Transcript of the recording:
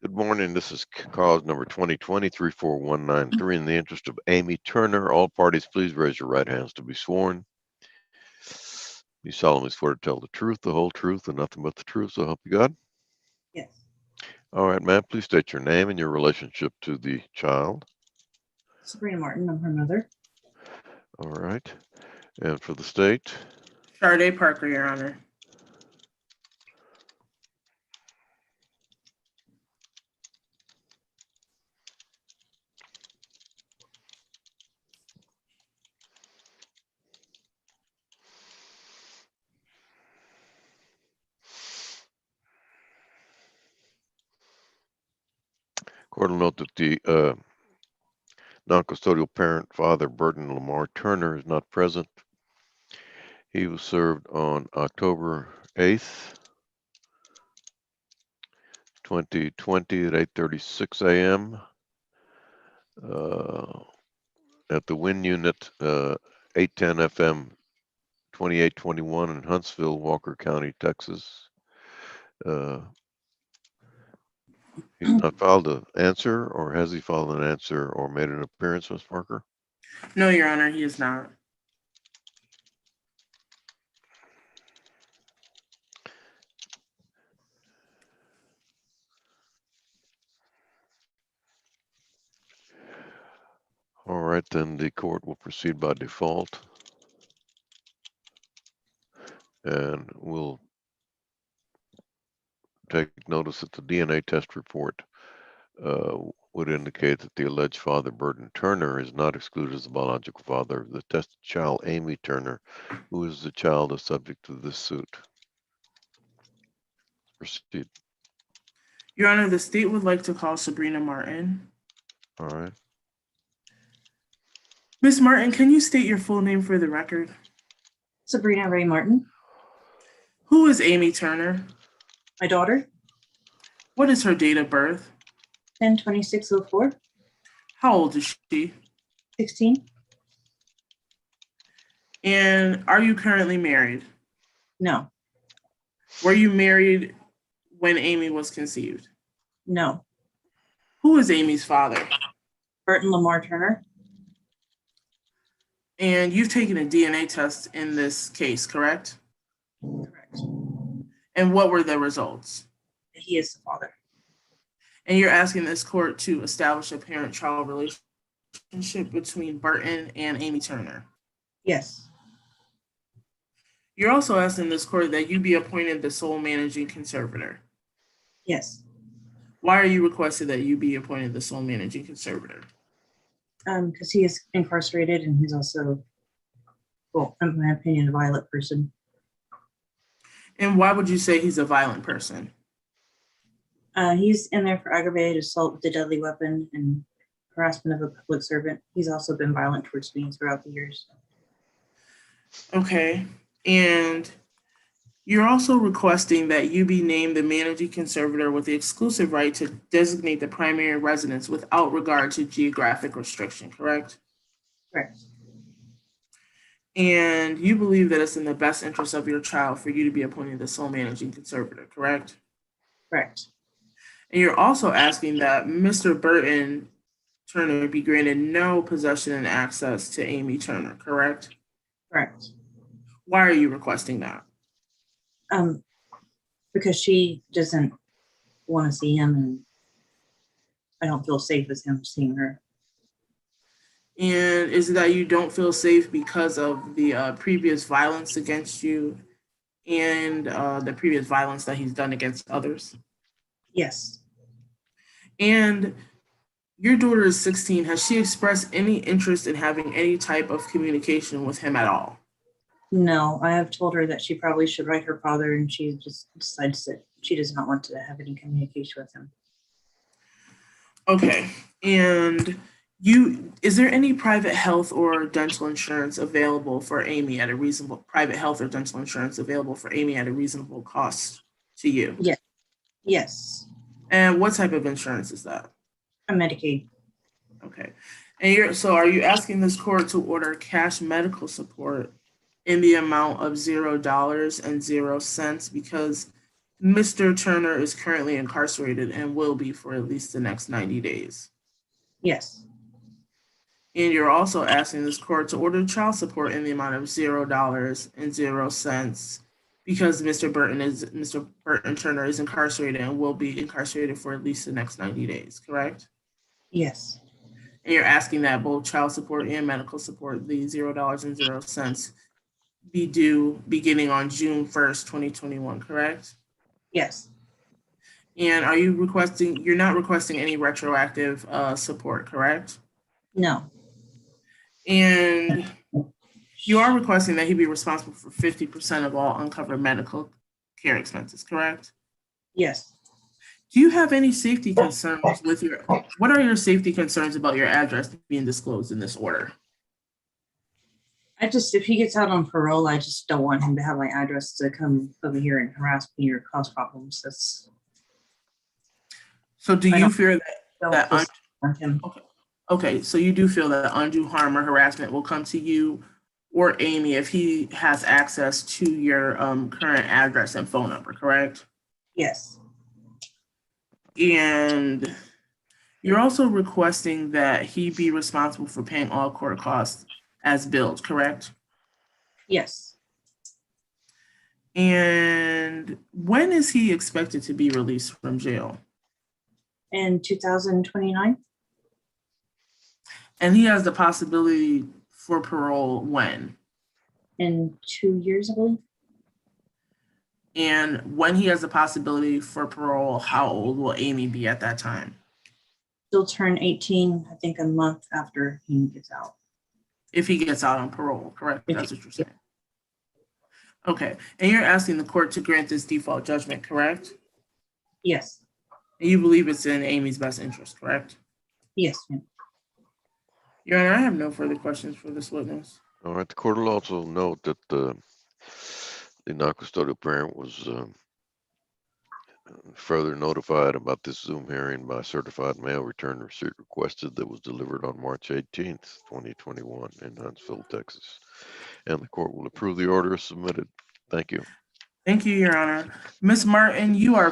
Good morning. This is cause number 2020-34193. In the interest of Amy Turner, all parties, please raise your right hands to be sworn. You solemnly swear to tell the truth, the whole truth, and nothing but the truth, so help you God? Yes. All right, ma'am, please state your name and your relationship to the child. Sabrina Martin, I'm her mother. All right. And for the state? Sharday Parker, Your Honor. Court will note that the non-custodial parent, Father Burton Lamar Turner, is not present. He was served on October 8th, 2020 at 8:36 a.m. At the Wind Unit, 810 FM 2821 in Huntsville, Walker County, Texas. He's not filed an answer, or has he filed an answer or made an appearance, Ms. Parker? No, Your Honor, he is not. All right, then the court will proceed by default. And we'll take notice that the DNA test report would indicate that the alleged father, Burton Turner, is not excluded as the biological father of the tested child, Amy Turner, who is the child is subject to this suit. Proceed. Your Honor, the state would like to call Sabrina Martin. All right. Ms. Martin, can you state your full name for the record? Sabrina Ray Martin, Who is Amy Turner? my daughter, What is her date of birth? 10/26/04, How old is she? 16. And are you currently married? No, Were you married when Amy was conceived? no. Who is Amy's father? Burton Lamar Turner, And you've taken a DNA test in this case, correct? correct. And what were the results? He is the father. And you're asking this court to establish a parent-child relationship between Burton and Amy Turner. Yes, You're also asking this court that you be appointed the sole managing conservator. yes. Why are you requesting that you be appointed the sole managing conservator? Because he is incarcerated and he's also, well, in my opinion, a violent person. And why would you say he's a violent person? He's in there for aggravated assault with a deadly weapon and harassment of a public servant. He's also been violent towards me throughout the years. Okay. And you're also requesting that you be named the managing conservator with the exclusive right to designate the primary residence without regard to geographic restriction, correct? Correct. And you believe that it's in the best interest of your child for you to be appointed the sole managing conservator, correct? Correct. And you're also asking that Mr. Burton Turner be granted no possession and access to Amy Turner, correct? Correct. Why are you requesting that? Because she doesn't want to see him, and I don't feel safe with him seeing her. And is it that you don't feel safe because of the previous violence against you and the previous violence that he's done against others? Yes. And your daughter is 16. Has she expressed any interest in having any type of communication with him at all? No, I have told her that she probably should write her father, and she just decides that she does not want to have any communication with him. Okay. And is there any private health or dental insurance available for Amy at a reasonable cost to you? Yes. Yes. And what type of insurance is that? Medicaid. Okay. And so are you asking this court to order cash medical support in the amount of $0.00 because Mr. Turner is currently incarcerated and will be for at least the next 90 days? Yes. And you're also asking this court to order child support in the amount of $0.00 because Mr. Burton Turner is incarcerated and will be incarcerated for at least the next 90 days, correct? Yes. And you're asking that both child support and medical support, the $0.00, be due beginning on June 1st, 2021, correct? Yes. And you're not requesting any retroactive support, correct? No. And you are requesting that he be responsible for 50% of all uncovered medical care expenses, correct? Yes. Do you have any safety concerns what are your safety concerns about your address being disclosed in this order? If he gets out on parole, I just don't want him to have my address to come over here and harass me or cause problems. So do I you don't- fear Don't that just want him. okay, so you do feel that undue harm or harassment will come to you or Amy if he has access to your current address and phone number, correct? Yes. And you're also requesting that he be responsible for paying all court costs as billed, correct? Yes. And when is he expected to be released from jail? In 2029. And he has the possibility for parole when? In 2 years, I believe. And when he has the possibility for parole, how old will Amy be at that time? He'll turn 18, I think, a month after he gets out. If he gets out on parole, correct? If That's he- what you're saying. Okay. And you're asking the court to grant this default judgment, correct? Yes. And you believe it's in Amy's best interest, correct? Yes, ma'am. Your Honor, I have no further questions for this witness. All right, the court will also note that the non-custodial parent was further notified about this Zoom hearing by certified mail return receipt requested that was delivered on March 18th, 2021 in Huntsville, Texas. And the court will approve the order as submitted. Thank you. Thank you, Your Honor. Ms. Martin, you are